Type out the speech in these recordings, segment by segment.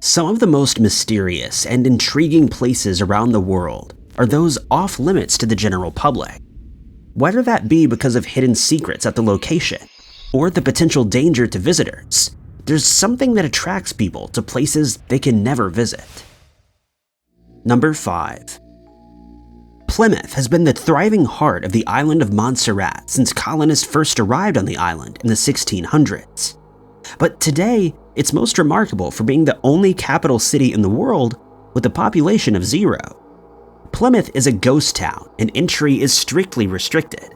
Some of the most mysterious and intriguing places around the world are those off limits to the general public. Whether that be because of hidden secrets at the location or the potential danger to visitors, there's something that attracts people to places they can never visit. Number 5. Plymouth has been the thriving heart of the island of Montserrat since colonists first arrived on the island in the 1600s. But today, it's most remarkable for being the only capital city in the world with a population of 0. Plymouth is a ghost town and entry is strictly restricted.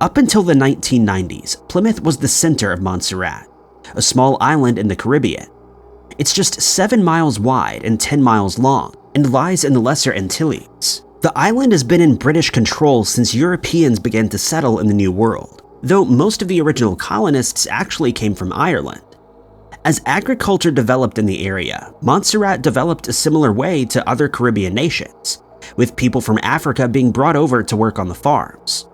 Up until the 1990s, Plymouth was the center of Montserrat, a small island in the Caribbean. It's just 7 miles wide and 10 miles long and lies in the Lesser Antilles. The island has been in British control since Europeans began to settle in the New World, though most of the original colonists actually came from Ireland. As agriculture developed in the area, Montserrat developed a similar way to other Caribbean nations, with people from Africa being brought over to work on the farms.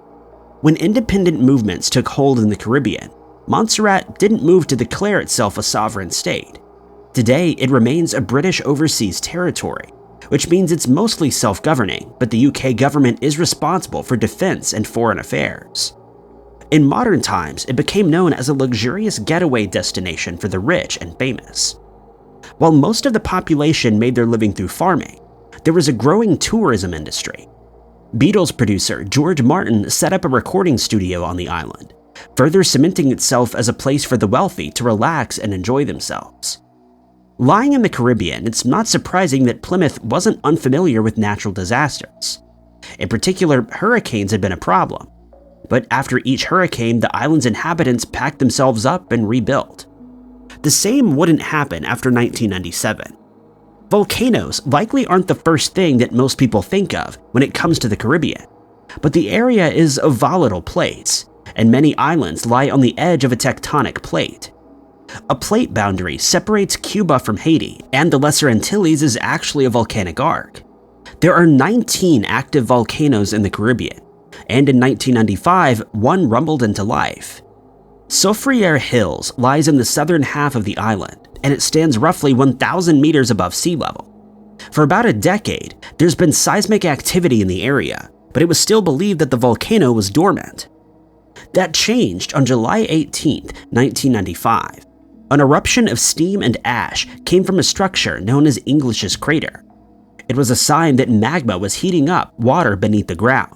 When independent movements took hold in the Caribbean, Montserrat didn't move to declare itself a sovereign state. Today, it remains a British overseas territory, which means it's mostly self-governing, but the UK government is responsible for defense and foreign affairs. In modern times, it became known as a luxurious getaway destination for the rich and famous. While most of the population made their living through farming, there was a growing tourism industry. Beatles producer George Martin set up a recording studio on the island, further cementing itself as a place for the wealthy to relax and enjoy themselves. Lying in the Caribbean, it's not surprising that Plymouth wasn't unfamiliar with natural disasters. In particular, hurricanes had been a problem. But after each hurricane, the island's inhabitants packed themselves up and rebuilt. The same wouldn't happen after 1997. Volcanoes likely aren't the first thing that most people think of when it comes to the Caribbean, but the area is a volatile place, and many islands lie on the edge of a tectonic plate. A plate boundary separates Cuba from Haiti, and the Lesser Antilles is actually a volcanic arc. There are 19 active volcanoes in the Caribbean, and in 1995, one rumbled into life. Soufriere Hills lies in the southern half of the island, and it stands roughly 1,000 meters above sea level. For about a decade, there's been seismic activity in the area, but it was still believed that the volcano was dormant. That changed on July 18, 1995. An eruption of steam and ash came from a structure known as English's Crater. It was a sign that magma was heating up water beneath the ground.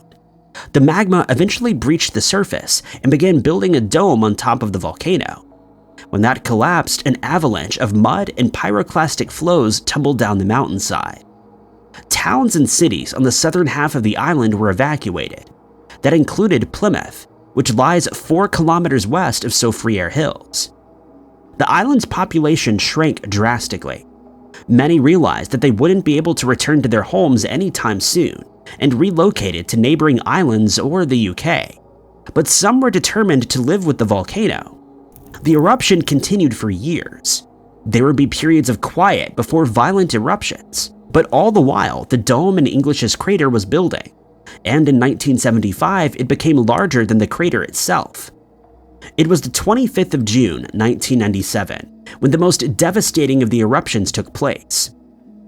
The magma eventually breached the surface and began building a dome on top of the volcano. When that collapsed, an avalanche of mud and pyroclastic flows tumbled down the mountainside. Towns and cities on the southern half of the island were evacuated. That included Plymouth, which lies 4 kilometers west of Soufriere Hills. The island's population shrank drastically. Many realized that they wouldn't be able to return to their homes anytime soon, and relocated to neighboring islands or the UK. But some were determined to live with the volcano. The eruption continued for years. There would be periods of quiet before violent eruptions, but all the while the dome in English's Crater was building, and in 1975 it became larger than the crater itself. It was the 25th of June, 1997, when the most devastating of the eruptions took place.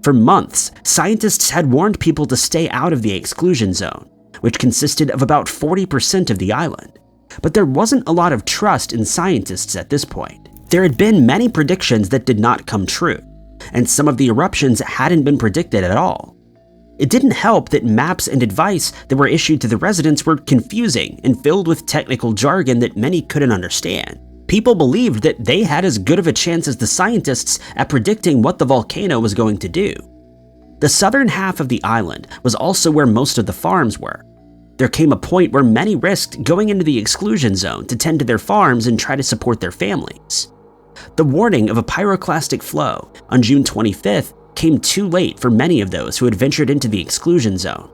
For months, scientists had warned people to stay out of the exclusion zone, which consisted of about 40% of the island. But there wasn't a lot of trust in scientists at this point. There had been many predictions that did not come true, and some of the eruptions hadn't been predicted at all. It didn't help that maps and advice that were issued to the residents were confusing and filled with technical jargon that many couldn't understand. People believed that they had as good of a chance as the scientists at predicting what the volcano was going to do. The southern half of the island was also where most of the farms were. There came a point where many risked going into the exclusion zone to tend to their farms and try to support their families. The warning of a pyroclastic flow on June 25th came too late for many of those who had ventured into the exclusion zone.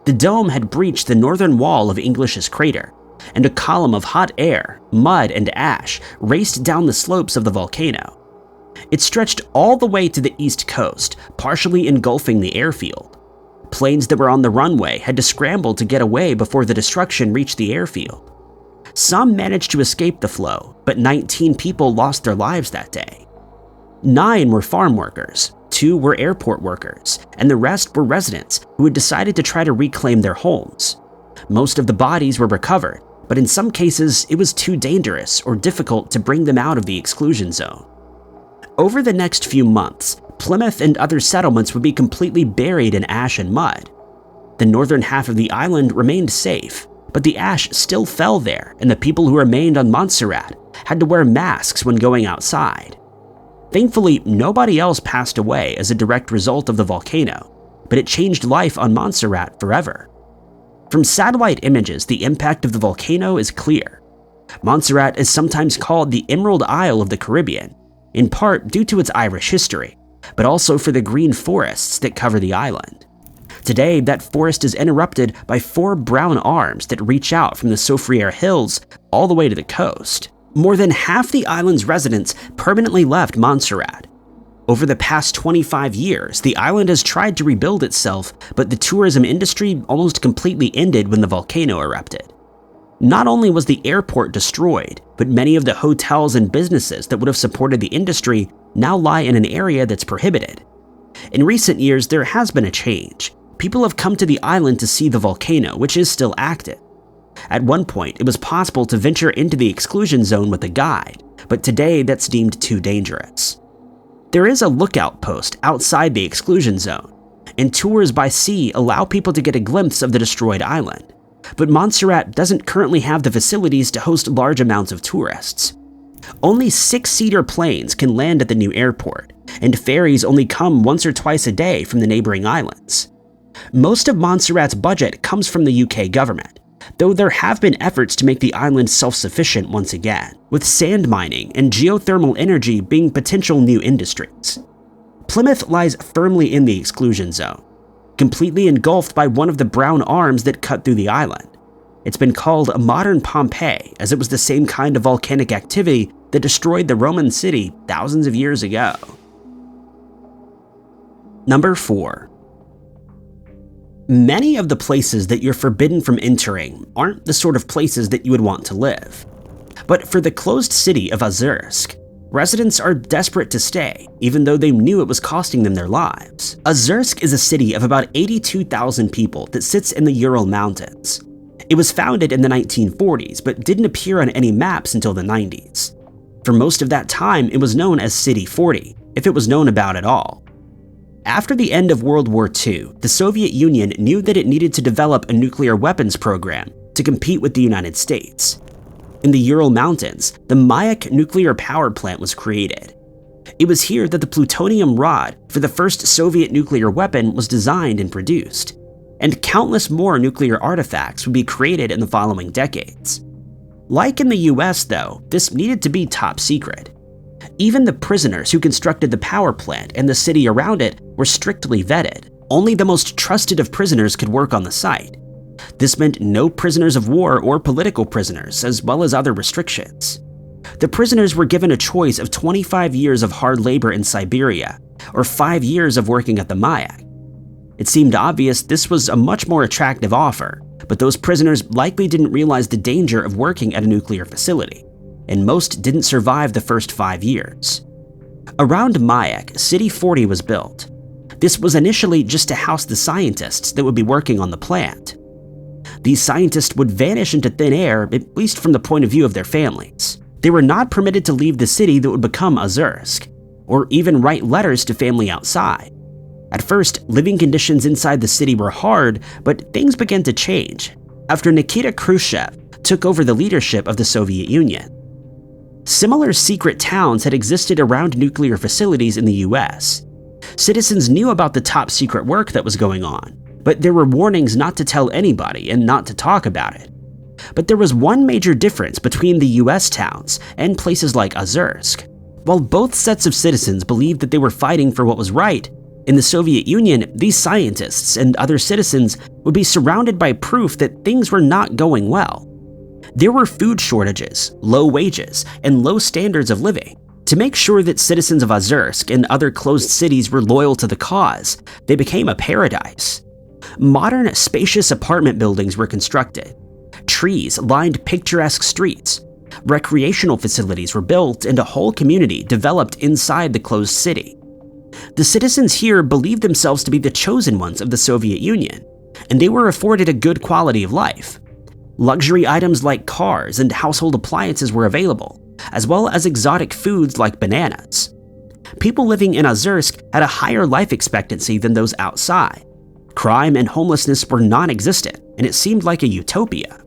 The dome had breached the northern wall of English's Crater, and a column of hot air, mud, and ash raced down the slopes of the volcano. It stretched all the way to the east coast, partially engulfing the airfield. Planes that were on the runway had to scramble to get away before the destruction reached the airfield. Some managed to escape the flow, but 19 people lost their lives that day. 9 were farm workers, 2 were airport workers, and the rest were residents who had decided to try to reclaim their homes. Most of the bodies were recovered, but in some cases it was too dangerous or difficult to bring them out of the exclusion zone. Over the next few months, Plymouth and other settlements would be completely buried in ash and mud. The northern half of the island remained safe, but the ash still fell there, and the people who remained on Montserrat had to wear masks when going outside. Thankfully, nobody else passed away as a direct result of the volcano, but it changed life on Montserrat forever. From satellite images, the impact of the volcano is clear. Montserrat is sometimes called the Emerald Isle of the Caribbean, in part due to its Irish history, but also for the green forests that cover the island. Today, that forest is interrupted by 4 brown arms that reach out from the Soufriere Hills all the way to the coast. More than half the island's residents permanently left Montserrat. Over the past 25 years, the island has tried to rebuild itself, but the tourism industry almost completely ended when the volcano erupted. Not only was the airport destroyed, but many of the hotels and businesses that would have supported the industry now lie in an area that's prohibited. In recent years, there has been a change. People have come to the island to see the volcano, which is still active. At one point, it was possible to venture into the exclusion zone with a guide, but today that's deemed too dangerous. There is a lookout post outside the exclusion zone, and tours by sea allow people to get a glimpse of the destroyed island. But Montserrat doesn't currently have the facilities to host large amounts of tourists. Only 6-seater planes can land at the new airport, and ferries only come once or twice a day from the neighboring islands. Most of Montserrat's budget comes from the UK government, though there have been efforts to make the island self-sufficient once again, with sand mining and geothermal energy being potential new industries. Plymouth lies firmly in the exclusion zone, completely engulfed by one of the brown arms that cut through the island. It's been called a modern Pompeii, as it was the same kind of volcanic activity that destroyed the Roman city thousands of years ago. Number 4. Many of the places that you're forbidden from entering aren't the sort of places that you would want to live. But for the closed city of Azersk, residents are desperate to stay, even though they knew it was costing them their lives. Azersk is a city of about 82,000 people that sits in the Ural Mountains. It was founded in the 1940s, but didn't appear on any maps until the 90s. For most of that time, it was known as City 40, if it was known about at all. After the end of World War II, the Soviet Union knew that it needed to develop a nuclear weapons program to compete with the United States. In the Ural Mountains, the Mayak nuclear power plant was created. It was here that the plutonium rod for the first Soviet nuclear weapon was designed and produced, and countless more nuclear artifacts would be created in the following decades. Like in the US though, this needed to be top secret. Even the prisoners who constructed the power plant and the city around it were strictly vetted. Only the most trusted of prisoners could work on the site. This meant no prisoners of war or political prisoners, as well as other restrictions. The prisoners were given a choice of 25 years of hard labor in Siberia, or 5 years of working at the Mayak. It seemed obvious this was a much more attractive offer, but those prisoners likely didn't realize the danger of working at a nuclear facility, and most didn't survive the first 5 years. Around Mayak, City 40 was built. This was initially just to house the scientists that would be working on the plant. These scientists would vanish into thin air, at least from the point of view of their families. They were not permitted to leave the city that would become Azersk, or even write letters to family outside. At first, living conditions inside the city were hard, but things began to change after Nikita Khrushchev took over the leadership of the Soviet Union. Similar secret towns had existed around nuclear facilities in the US. Citizens knew about the top secret work that was going on, but there were warnings not to tell anybody and not to talk about it. But there was one major difference between the US towns and places like Azersk. While both sets of citizens believed that they were fighting for what was right, in the Soviet Union, these scientists and other citizens would be surrounded by proof that things were not going well. There were food shortages, low wages, and low standards of living. To make sure that citizens of Azersk and other closed cities were loyal to the cause, they became a paradise. Modern, spacious apartment buildings were constructed. Trees lined picturesque streets. Recreational facilities were built and a whole community developed inside the closed city. The citizens here believed themselves to be the chosen ones of the Soviet Union, and they were afforded a good quality of life. Luxury items like cars and household appliances were available, as well as exotic foods like bananas. People living in Azersk had a higher life expectancy than those outside. Crime and homelessness were non-existent, and it seemed like a utopia.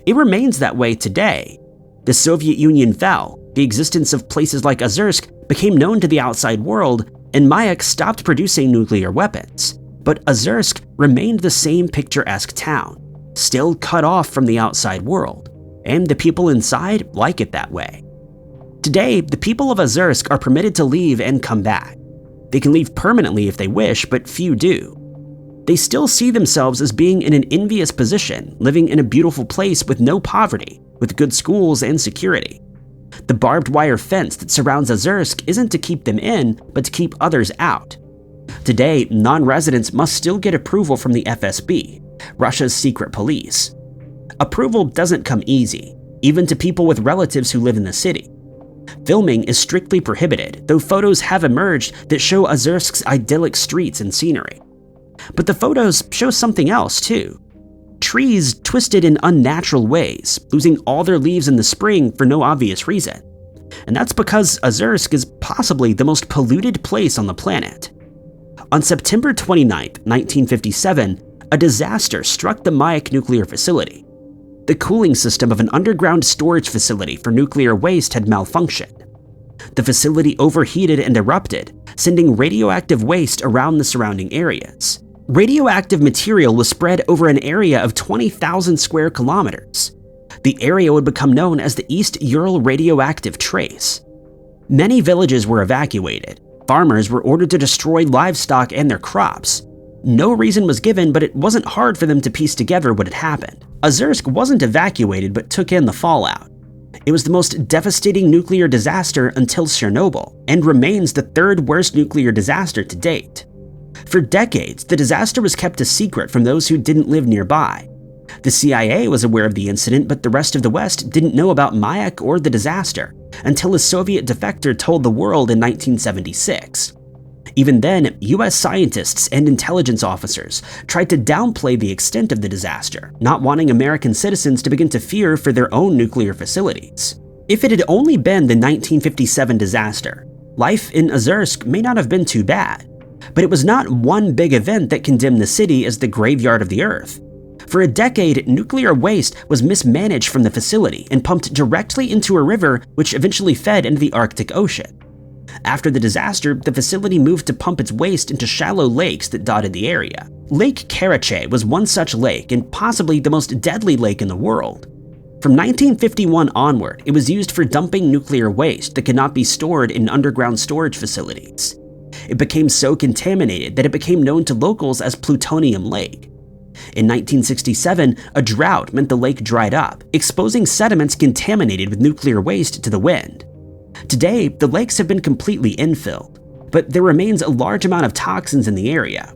It remains that way today. The Soviet Union fell, the existence of places like Azersk became known to the outside world, and Mayak stopped producing nuclear weapons. But Azersk remained the same picturesque town, still cut off from the outside world, and the people inside like it that way. Today, the people of Azersk are permitted to leave and come back. They can leave permanently if they wish, but few do. They still see themselves as being in an envious position, living in a beautiful place with no poverty, with good schools and security. The barbed wire fence that surrounds Azersk isn't to keep them in, but to keep others out. Today, non-residents must still get approval from the FSB, Russia's secret police. Approval doesn't come easy, even to people with relatives who live in the city. Filming is strictly prohibited, though photos have emerged that show Azersk's idyllic streets and scenery. But the photos show something else too. Trees twisted in unnatural ways, losing all their leaves in the spring for no obvious reason. And that's because Azersk is possibly the most polluted place on the planet. On September 29, 1957, a disaster struck the Mayak nuclear facility. The cooling system of an underground storage facility for nuclear waste had malfunctioned. The facility overheated and erupted, sending radioactive waste around the surrounding areas. Radioactive material was spread over an area of 20,000 square kilometers. The area would become known as the East Ural Radioactive Trace. Many villages were evacuated. Farmers were ordered to destroy livestock and their crops. No reason was given, but it wasn't hard for them to piece together what had happened. Azersk wasn't evacuated, but took in the fallout. It was the most devastating nuclear disaster until Chernobyl, and remains the third worst nuclear disaster to date. For decades, the disaster was kept a secret from those who didn't live nearby. The CIA was aware of the incident, but the rest of the West didn't know about Mayak or the disaster until a Soviet defector told the world in 1976. Even then, US scientists and intelligence officers tried to downplay the extent of the disaster, not wanting American citizens to begin to fear for their own nuclear facilities. If it had only been the 1957 disaster, life in Azersk may not have been too bad. But it was not one big event that condemned the city as the graveyard of the Earth. For a decade, nuclear waste was mismanaged from the facility and pumped directly into a river which eventually fed into the Arctic Ocean. After the disaster, the facility moved to pump its waste into shallow lakes that dotted the area. Lake Karachay was one such lake and possibly the most deadly lake in the world. From 1951 onward, it was used for dumping nuclear waste that could not be stored in underground storage facilities. It became so contaminated that it became known to locals as Plutonium Lake. In 1967, a drought meant the lake dried up, exposing sediments contaminated with nuclear waste to the wind. Today, the lakes have been completely infilled, but there remains a large amount of toxins in the area.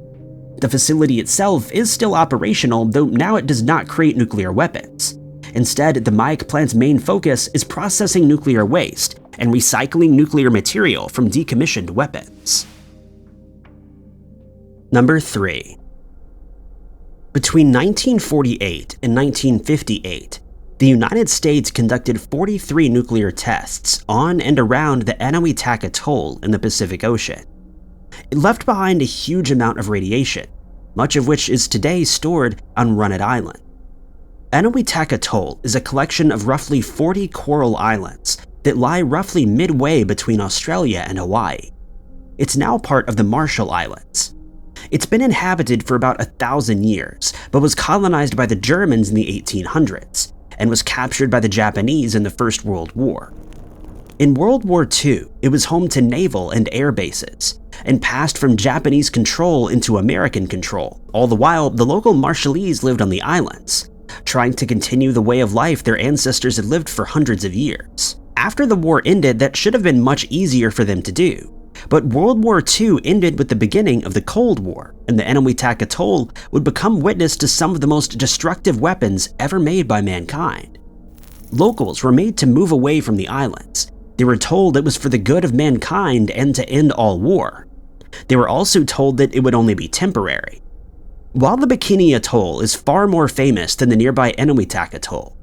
The facility itself is still operational, though now it does not create nuclear weapons. Instead, the Mayak plant's main focus is processing nuclear waste and recycling nuclear material from decommissioned weapons. Number 3. Between 1948 and 1958, the United States conducted 43 nuclear tests on and around the Rouge Atoll in the Pacific Ocean. It left behind a huge amount of radiation, much of which is today stored on Runit Island. Rouge Atoll is a collection of roughly 40 coral islands that lie roughly midway between Australia and Hawaii. It's now part of the Marshall Islands. It's been inhabited for about 1,000 years, but was colonized by the Germans in the 1800s, and was captured by the Japanese in the First World War. In World War II, it was home to naval and air bases, and passed from Japanese control into American control. All the while, the local Marshallese lived on the islands, trying to continue the way of life their ancestors had lived for hundreds of years. After the war ended, that should have been much easier for them to do. But World War II ended with the beginning of the Cold War, and the Rouge Atoll would become witness to some of the most destructive weapons ever made by mankind. locals were made to move away from the islands. They were told it was for the good of mankind and to end all war. They were also told that it would only be temporary. While the Bikini Atoll is far more famous than the nearby Enewetak Atoll,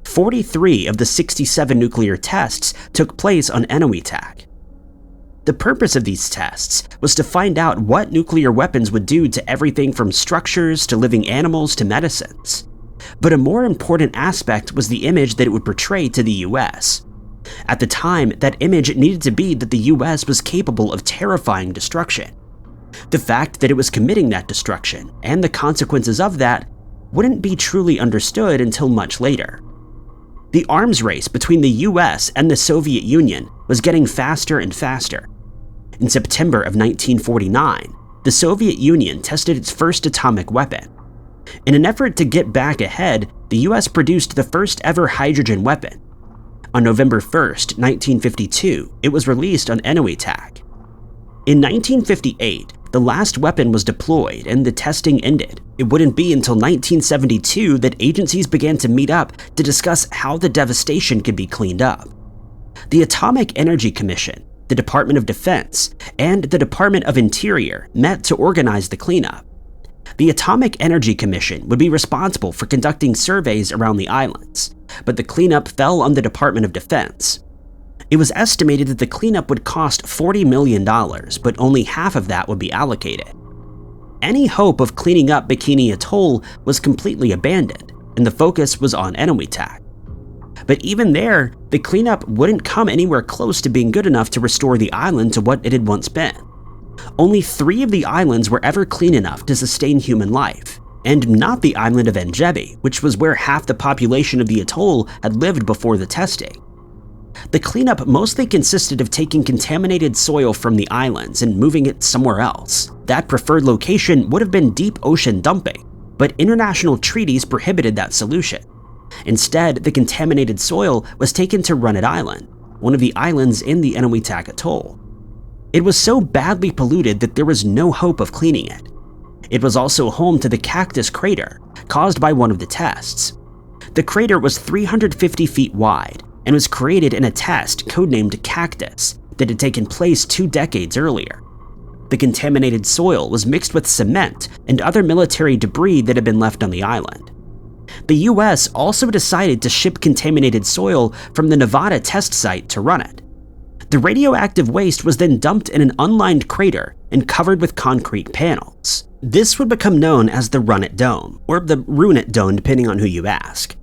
43 of the 67 nuclear tests took place on Enewetak. The purpose of these tests was to find out what nuclear weapons would do to everything from structures to living animals to medicines. But a more important aspect was the image that it would portray to the US. At the time, that image needed to be that the US was capable of terrifying destruction. The fact that it was committing that destruction, and the consequences of that, wouldn't be truly understood until much later. The arms race between the US and the Soviet Union was getting faster and faster. In September of 1949, the Soviet Union tested its first atomic weapon. In an effort to get back ahead, the US produced the first ever hydrogen weapon. On November 1st, 1952, it was released on Enewetak. In 1958, the last weapon was deployed and the testing ended. It wouldn't be until 1972 that agencies began to meet up to discuss how the devastation could be cleaned up. The Atomic Energy Commission, the Department of Defense, and the Department of Interior met to organize the cleanup. The Atomic Energy Commission would be responsible for conducting surveys around the islands, but the cleanup fell on the Department of Defense. It was estimated that the cleanup would cost $40 million, but only half of that would be allocated. Any hope of cleaning up Bikini Atoll was completely abandoned, and the focus was on Enewetak. But even there, the cleanup wouldn't come anywhere close to being good enough to restore the island to what it had once been. Only 3 of the islands were ever clean enough to sustain human life, and not the island of Engebe, which was where half the population of the atoll had lived before the testing. The cleanup mostly consisted of taking contaminated soil from the islands and moving it somewhere else. That preferred location would have been deep ocean dumping, but international treaties prohibited that solution. Instead, the contaminated soil was taken to Runit Island, one of the islands in the Enewetak Atoll. It was so badly polluted that there was no hope of cleaning it. It was also home to the Cactus Crater, caused by one of the tests. The crater was 350 feet wide and was created in a test codenamed Cactus that had taken place 2 decades earlier. The contaminated soil was mixed with cement and other military debris that had been left on the island. The US also decided to ship contaminated soil from the Nevada test site to Runit. The radioactive waste was then dumped in an unlined crater and covered with concrete panels. This would become known as the Runit Dome, or the Runit Dome depending on who you ask.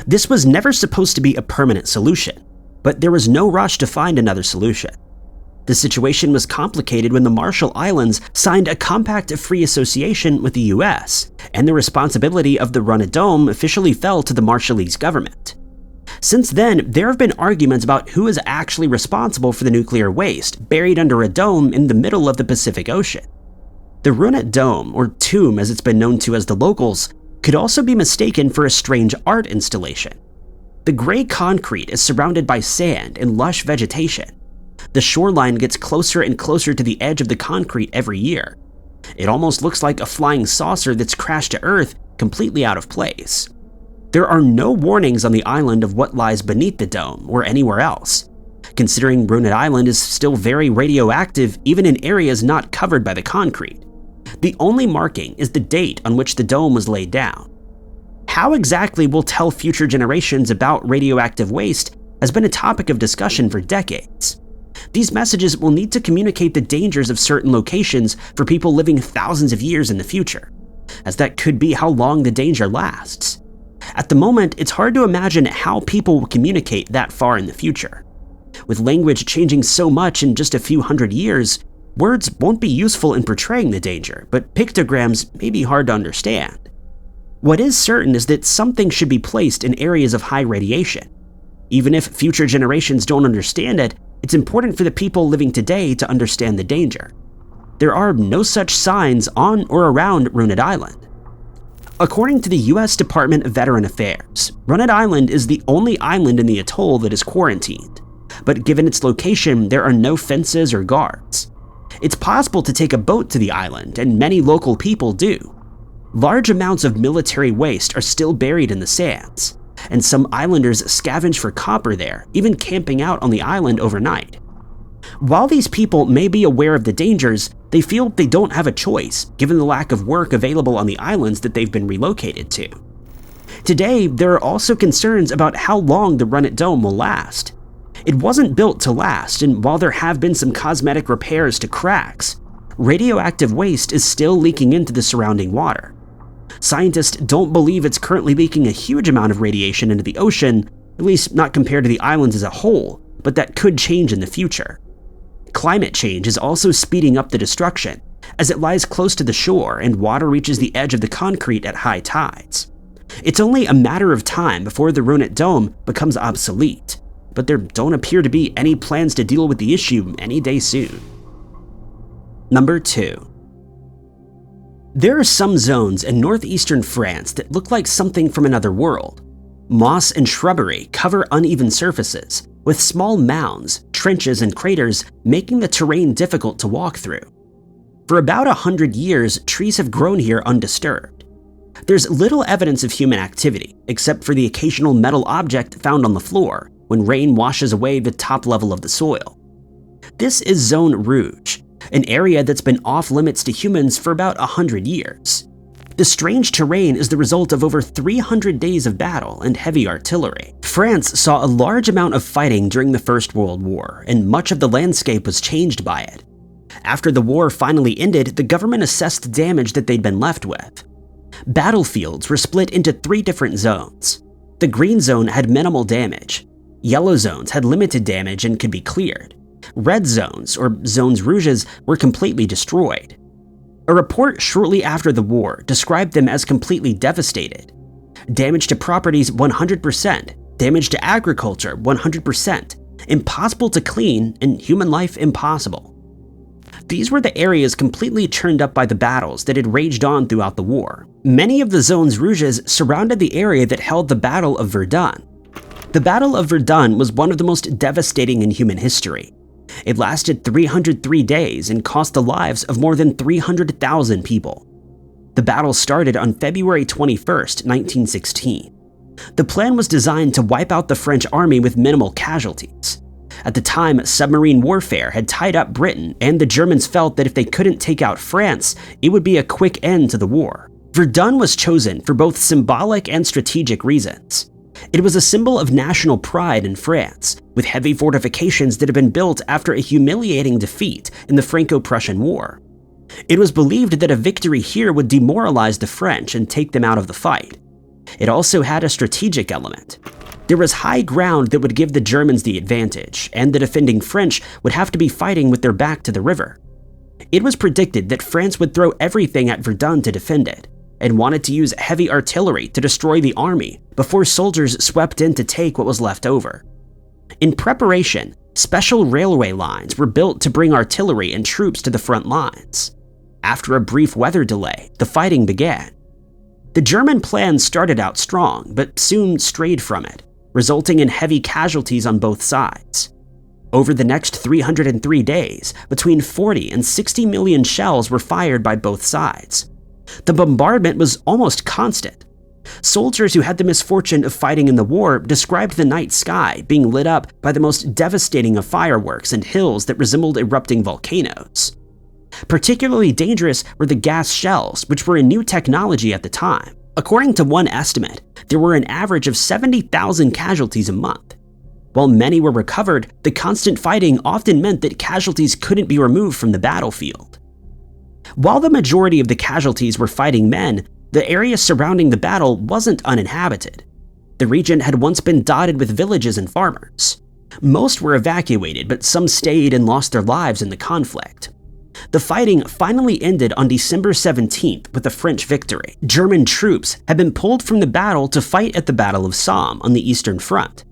This was never supposed to be a permanent solution, but there was no rush to find another solution. The situation was complicated when the Marshall Islands signed a compact of free association with the US, and the responsibility of the Runit Dome officially fell to the Marshallese government. Since then, there have been arguments about who is actually responsible for the nuclear waste buried under a dome in the middle of the Pacific Ocean. The Runit Dome, or tomb as it's been known to as the locals, could also be mistaken for a strange art installation. The gray concrete is surrounded by sand and lush vegetation. The shoreline gets closer and closer to the edge of the concrete every year. It almost looks like a flying saucer that's crashed to Earth, completely out of place. There are no warnings on the island of what lies beneath the dome or anywhere else, considering Runit Island is still very radioactive even in areas not covered by the concrete. The only marking is the date on which the dome was laid down. How exactly we'll tell future generations about radioactive waste has been a topic of discussion for decades. These messages will need to communicate the dangers of certain locations for people living thousands of years in the future, as that could be how long the danger lasts. At the moment, it's hard to imagine how people will communicate that far in the future. With language changing so much in just a few hundred years, words won't be useful in portraying the danger, but pictograms may be hard to understand. What is certain is that something should be placed in areas of high radiation. Even if future generations don't understand it, it's important for the people living today to understand the danger. There are no such signs on or around Runit Island. According to the US Department of Veteran Affairs, Runit Island is the only island in the atoll that is quarantined, but given its location, there are no fences or guards. It's possible to take a boat to the island, and many local people do. Large amounts of military waste are still buried in the sands. and some islanders scavenge for copper there, even camping out on the island overnight. While these people may be aware of the dangers, they feel they don't have a choice given the lack of work available on the islands that they've been relocated to. Today, there are also concerns about how long the Runit Dome will last. It wasn't built to last, and while there have been some cosmetic repairs to cracks, radioactive waste is still leaking into the surrounding water. Scientists don't believe it's currently leaking a huge amount of radiation into the ocean, at least not compared to the islands as a whole, but that could change in the future. Climate change is also speeding up the destruction, as it lies close to the shore and water reaches the edge of the concrete at high tides. It's only a matter of time before the Runit Dome becomes obsolete, but there don't appear to be any plans to deal with the issue any day soon. Number 2. There are some zones in northeastern France that look like something from another world. Moss and shrubbery cover uneven surfaces, with small mounds, trenches, and craters making the terrain difficult to walk through. For about 100 years, trees have grown here undisturbed. There's little evidence of human activity, except for the occasional metal object found on the floor when rain washes away the top level of the soil. This is Zone Rouge, an area that's been off-limits to humans for about 100 years. The strange terrain is the result of over 300 days of battle and heavy artillery. France saw a large amount of fighting during the First World War, and much of the landscape was changed by it. After the war finally ended, the government assessed the damage that they'd been left with. Battlefields were split into 3 different zones. The green zone had minimal damage. Yellow zones had limited damage and could be cleared. Red zones, or zones rouges, were completely destroyed. A report shortly after the war described them as completely devastated. Damage to properties 100%, damage to agriculture 100%, impossible to clean, and human life impossible. These were the areas completely churned up by the battles that had raged on throughout the war. Many of the zones rouges surrounded the area that held the Battle of Verdun. The Battle of Verdun was one of the most devastating in human history. It lasted 303 days and cost the lives of more than 300,000 people. The battle started on February 21, 1916. The plan was designed to wipe out the French army with minimal casualties. At the time, submarine warfare had tied up Britain, and the Germans felt that if they couldn't take out France, it would be a quick end to the war. Verdun was chosen for both symbolic and strategic reasons. It was a symbol of national pride in France, with heavy fortifications that had been built after a humiliating defeat in the Franco-Prussian War. It was believed that a victory here would demoralize the French and take them out of the fight. It also had a strategic element. There was high ground that would give the Germans the advantage, and the defending French would have to be fighting with their back to the river. It was predicted that France would throw everything at Verdun to defend it, and wanted to use heavy artillery to destroy the army before soldiers swept in to take what was left over. In preparation, special railway lines were built to bring artillery and troops to the front lines. After a brief weather delay, the fighting began. The German plan started out strong, but soon strayed from it, resulting in heavy casualties on both sides. Over the next 303 days, between 40 and 60 million shells were fired by both sides. The bombardment was almost constant. Soldiers who had the misfortune of fighting in the war described the night sky being lit up by the most devastating of fireworks and hills that resembled erupting volcanoes. Particularly dangerous were the gas shells, which were a new technology at the time. According to one estimate, there were an average of 70,000 casualties a month. While many were recovered, the constant fighting often meant that casualties couldn't be removed from the battlefield. While the majority of the casualties were fighting men, the area surrounding the battle wasn't uninhabited. The region had once been dotted with villages and farmers. Most were evacuated, but some stayed and lost their lives in the conflict. The fighting finally ended on December 17th with a French victory. German troops had been pulled from the battle to fight at the Battle of Somme on the Eastern Front.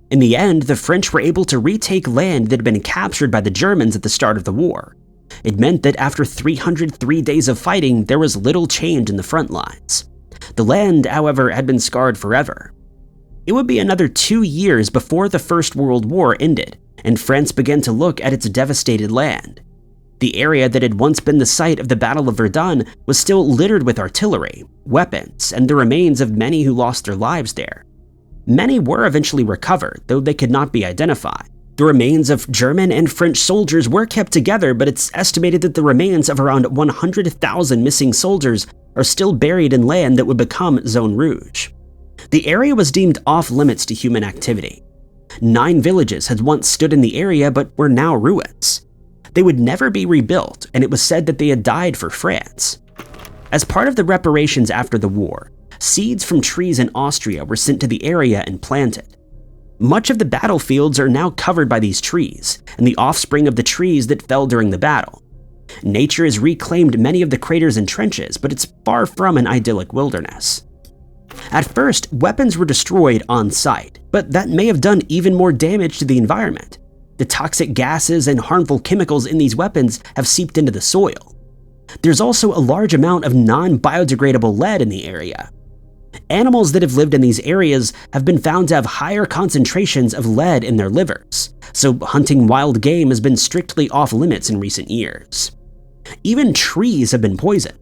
In the end, the French were able to retake land that had been captured by the Germans at the start of the war. It meant that after 303 days of fighting, there was little change in the front lines. The land, however, had been scarred forever. It would be another 2 years before the First World War ended, and France began to look at its devastated land. The area that had once been the site of the Battle of Verdun was still littered with artillery, weapons, and the remains of many who lost their lives there. Many were eventually recovered, though they could not be identified. The remains of German and French soldiers were kept together, but it's estimated that the remains of around 100,000 missing soldiers are still buried in land that would become Zone Rouge. The area was deemed off-limits to human activity. 9 villages had once stood in the area but were now ruins. They would never be rebuilt, and it was said that they had died for France. As part of the reparations after the war, seeds from trees in Austria were sent to the area and planted. Much of the battlefields are now covered by these trees, and the offspring of the trees that fell during the battle. Nature has reclaimed many of the craters and trenches, but it's far from an idyllic wilderness. At first, weapons were destroyed on site, but that may have done even more damage to the environment. The toxic gases and harmful chemicals in these weapons have seeped into the soil. There's also a large amount of non-biodegradable lead in the area. Animals that have lived in these areas have been found to have higher concentrations of lead in their livers, so hunting wild game has been strictly off-limits in recent years. Even trees have been poisoned.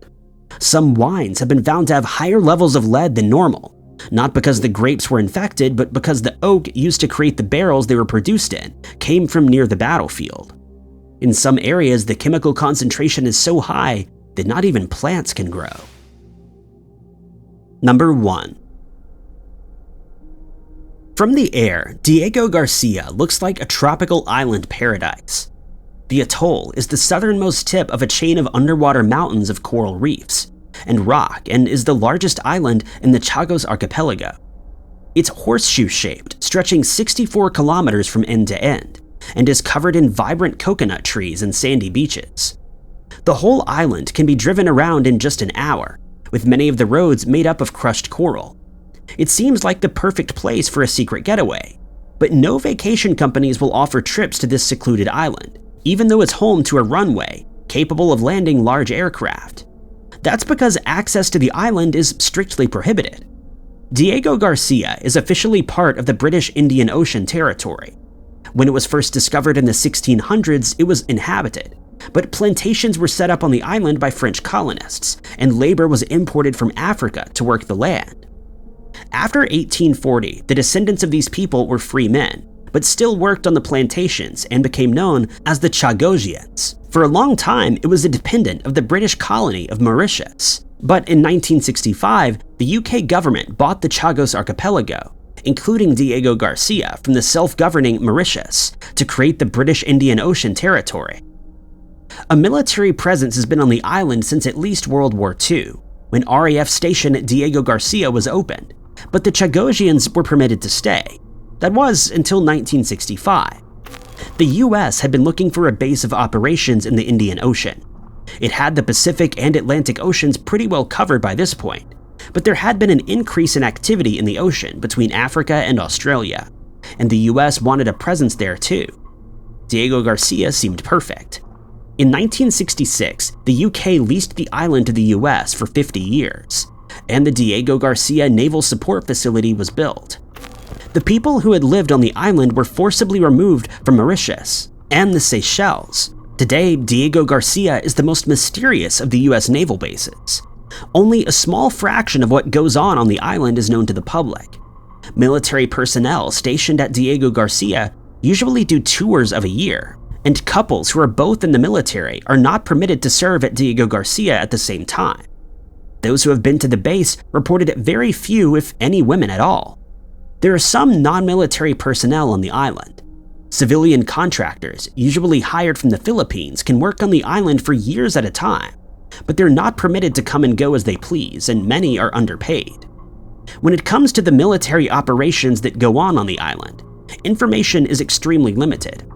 Some wines have been found to have higher levels of lead than normal, not because the grapes were infected, but because the oak used to create the barrels they were produced in came from near the battlefield. In some areas, the chemical concentration is so high that not even plants can grow. Number 1. From the air, Diego Garcia looks like a tropical island paradise. The atoll is the southernmost tip of a chain of underwater mountains of coral reefs and rock and is the largest island in the Chagos archipelago. It's horseshoe-shaped, stretching 64 kilometers from end to end, and is covered in vibrant coconut trees and sandy beaches. The whole island can be driven around in just an hour, with many of the roads made up of crushed coral. It seems like the perfect place for a secret getaway, but no vacation companies will offer trips to this secluded island, even though it's home to a runway capable of landing large aircraft. That's because access to the island is strictly prohibited. Diego Garcia is officially part of the British Indian Ocean Territory. When it was first discovered in the 1600s, it was inhabited, but plantations were set up on the island by French colonists, and labor was imported from Africa to work the land. After 1840, the descendants of these people were free men, but still worked on the plantations and became known as the Chagosians. For a long time, it was a dependent of the British colony of Mauritius. But in 1965, the UK government bought the Chagos archipelago, including Diego Garcia, from the self-governing Mauritius to create the British Indian Ocean Territory. A military presence has been on the island since at least World War II, when RAF station Diego Garcia was opened, but the Chagosians were permitted to stay. That was until 1965. The US had been looking for a base of operations in the Indian Ocean. It had the Pacific and Atlantic Oceans pretty well covered by this point, but there had been an increase in activity in the ocean between Africa and Australia, and the US wanted a presence there too. Diego Garcia seemed perfect. In 1966, the UK leased the island to the US for 50 years, and the Diego Garcia Naval Support Facility was built. The people who had lived on the island were forcibly removed from Mauritius and the Seychelles. Today, Diego Garcia is the most mysterious of the US naval bases. Only a small fraction of what goes on the island is known to the public. Military personnel stationed at Diego Garcia usually do tours of a year, and couples who are both in the military are not permitted to serve at Diego Garcia at the same time. Those who have been to the base reported very few, if any, women at all. There are some non-military personnel on the island. Civilian contractors, usually hired from the Philippines, can work on the island for years at a time, but they're not permitted to come and go as they please, and many are underpaid. When it comes to the military operations that go on the island, information is extremely limited.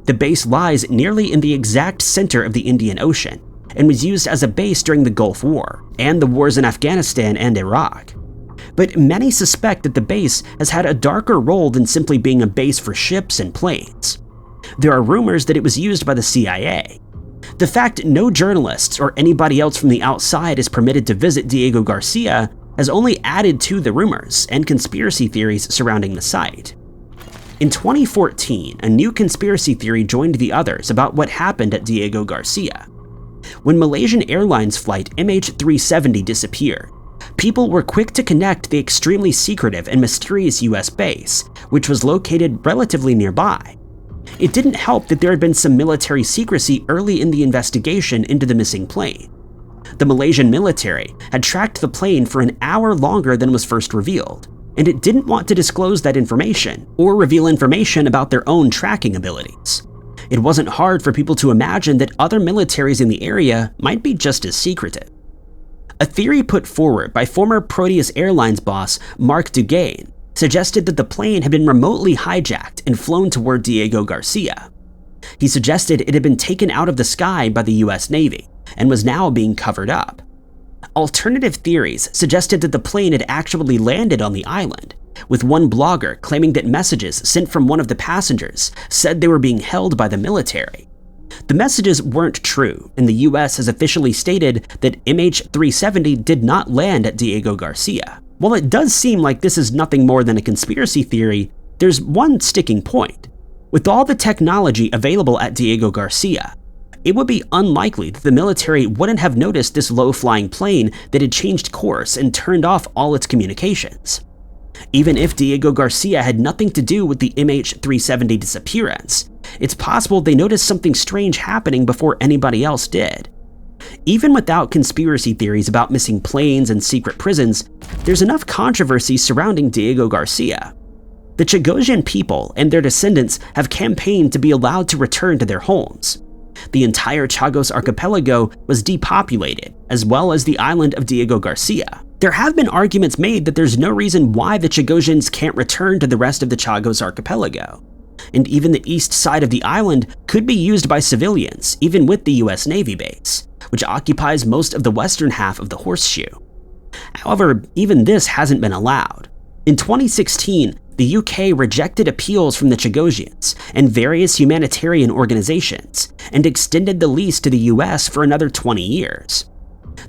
The base lies nearly in the exact center of the Indian Ocean, and was used as a base during the Gulf War and the wars in Afghanistan and Iraq. But many suspect that the base has had a darker role than simply being a base for ships and planes. There are rumors that it was used by the CIA. The fact no journalists or anybody else from the outside is permitted to visit Diego Garcia has only added to the rumors and conspiracy theories surrounding the site. In 2014, a new conspiracy theory joined the others about what happened at Diego Garcia. When Malaysian Airlines flight MH370 disappeared, People were quick to connect the extremely secretive and mysterious US base, which was located relatively nearby. It didn't help that there had been some military secrecy early in the investigation into the missing plane. The Malaysian military had tracked the plane for an hour longer than was first revealed, and it didn't want to disclose that information or reveal information about their own tracking abilities. It wasn't hard for people to imagine that other militaries in the area might be just as secretive. A theory put forward by former Proteus Airlines boss Mark Dugain suggested that the plane had been remotely hijacked and flown toward Diego Garcia. He suggested it had been taken out of the sky by the US Navy and was now being covered up. Alternative theories suggested that the plane had actually landed on the island, with one blogger claiming that messages sent from one of the passengers said they were being held by the military. The messages weren't true, and the US has officially stated that MH370 did not land at Diego Garcia. While it does seem like this is nothing more than a conspiracy theory, there's one sticking point. With all the technology available at Diego Garcia, it would be unlikely that the military wouldn't have noticed this low-flying plane that had changed course and turned off all its communications. Even if Diego Garcia had nothing to do with the MH370 disappearance, it's possible they noticed something strange happening before anybody else did. Even without conspiracy theories about missing planes and secret prisons, there's enough controversy surrounding Diego Garcia. The Chagosian people and their descendants have campaigned to be allowed to return to their homes. The entire Chagos archipelago was depopulated, as well as the island of Diego Garcia. There have been arguments made that there's no reason why the Chagosians can't return to the rest of the Chagos archipelago. And even the east side of the island could be used by civilians, even with the US Navy base, which occupies most of the western half of the horseshoe. However, even this hasn't been allowed. In 2016, the UK rejected appeals from the Chagosians and various humanitarian organizations and extended the lease to the US for another 20 years.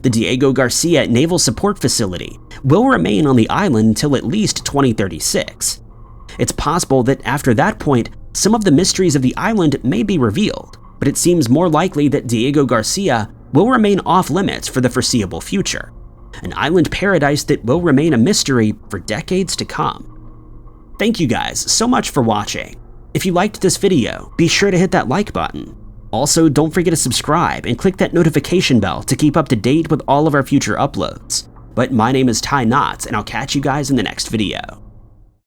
The Diego Garcia Naval Support Facility will remain on the island until at least 2036. It's possible that after that point, some of the mysteries of the island may be revealed, but it seems more likely that Diego Garcia will remain off limits for the foreseeable future, an island paradise that will remain a mystery for decades to come. Thank you guys so much for watching. If you liked this video, be sure to hit that like button. Also, don't forget to subscribe and click that notification bell to keep up to date with all of our future uploads. But my name is Ty Knotts, and I'll catch you guys in the next video.